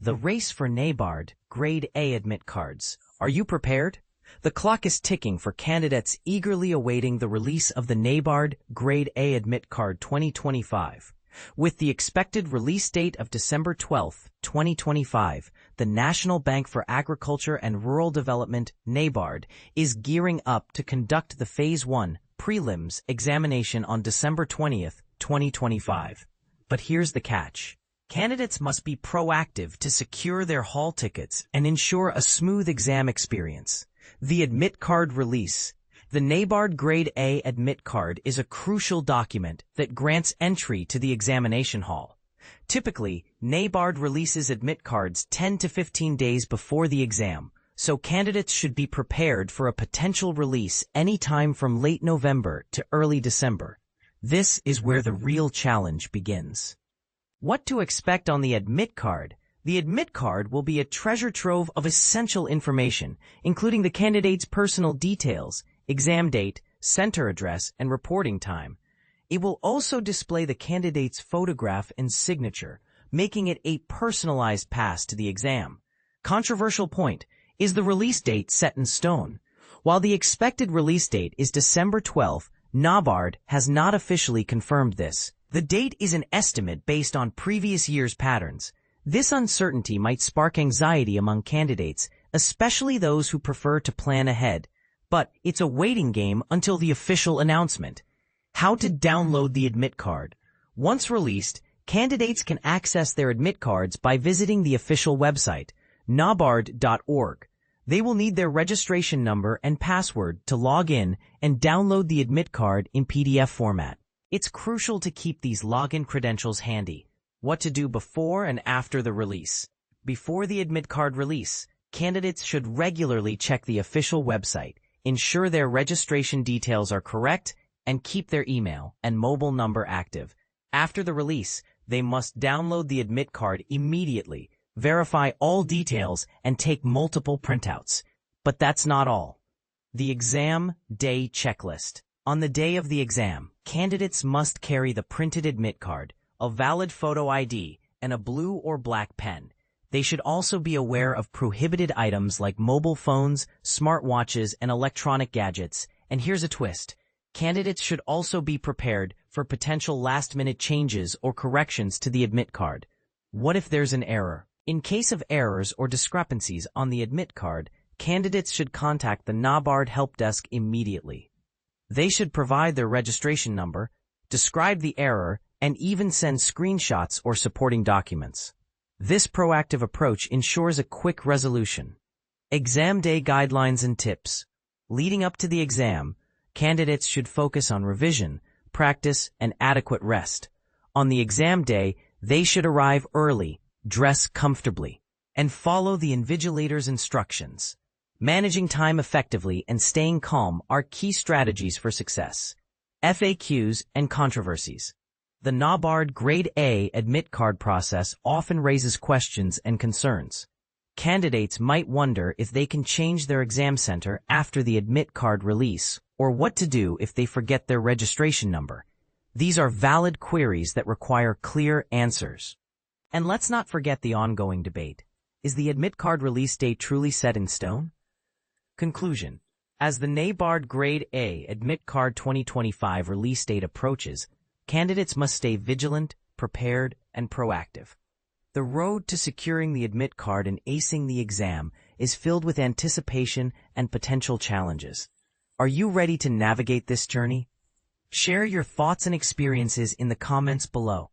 The race for NABARD Grade A admit cards. Are you prepared? The clock is ticking for candidates eagerly awaiting the release of the NABARD Grade A Admit Card 2025. With the expected release date of December 12, 2025, the National Bank for Agriculture and Rural Development, NABARD, is gearing up to conduct the Phase 1 prelims examination on December 20, 2025. But here's the catch. Candidates must be proactive to secure their hall tickets and ensure a smooth exam experience. The Admit Card Release. The NABARD Grade A Admit Card is a crucial document that grants entry to the examination hall. Typically, NABARD releases admit cards 10 to 15 days before the exam, so candidates should be prepared for a potential release anytime from late November to early December. This is where the real challenge begins. What to expect on the admit card? The admit card will be a treasure trove of essential information, including the candidate's personal details, exam date, center address, and reporting time. It will also display the candidate's photograph and signature, making it a personalized pass to the exam. Controversial point: is the release date set in stone? While the expected release date is December 12, NABARD has not officially confirmed this. The date is an estimate based on previous year's patterns. This uncertainty might spark anxiety among candidates, especially those who prefer to plan ahead. But it's a waiting game until the official announcement. How to download the admit card. Once released, candidates can access their admit cards by visiting the official website, nabard.org. They will need their registration number and password to log in and download the admit card in PDF format. It's crucial to keep these login credentials handy. What to do before and after the release. Before the admit card release, candidates should regularly check the official website, ensure their registration details are correct, and keep their email and mobile number active. After the release, they must download the admit card immediately, verify all details, and take multiple printouts. But that's not all. The exam day checklist. On the day of the exam, candidates must carry the printed admit card, a valid photo ID, and a blue or black pen. They should also be aware of prohibited items like mobile phones, smartwatches, and electronic gadgets. And here's a twist. Candidates should also be prepared for potential last-minute changes or corrections to the admit card. What if there's an error? In case of errors or discrepancies on the admit card, candidates should contact the NABARD help desk immediately. They should provide their registration number, describe the error, and even send screenshots or supporting documents. This proactive approach ensures a quick resolution. Exam day guidelines and tips. Leading up to the exam, candidates should focus on revision, practice, and adequate rest. On the exam day, they should arrive early, dress comfortably, and follow the invigilator's instructions. Managing time effectively and staying calm are key strategies for success. FAQs and controversies. The NABARD Grade A admit card process often raises questions and concerns. Candidates might wonder if they can change their exam center after the admit card release, or what to do if they forget their registration number. These are valid queries that require clear answers. And let's not forget the ongoing debate. Is the admit card release date truly set in stone? Conclusion. As the NABARD Grade A Admit Card 2025 release date approaches, candidates must stay vigilant, prepared, and proactive. The road to securing the admit card and acing the exam is filled with anticipation and potential challenges. Are you ready to navigate this journey? Share your thoughts and experiences in the comments below.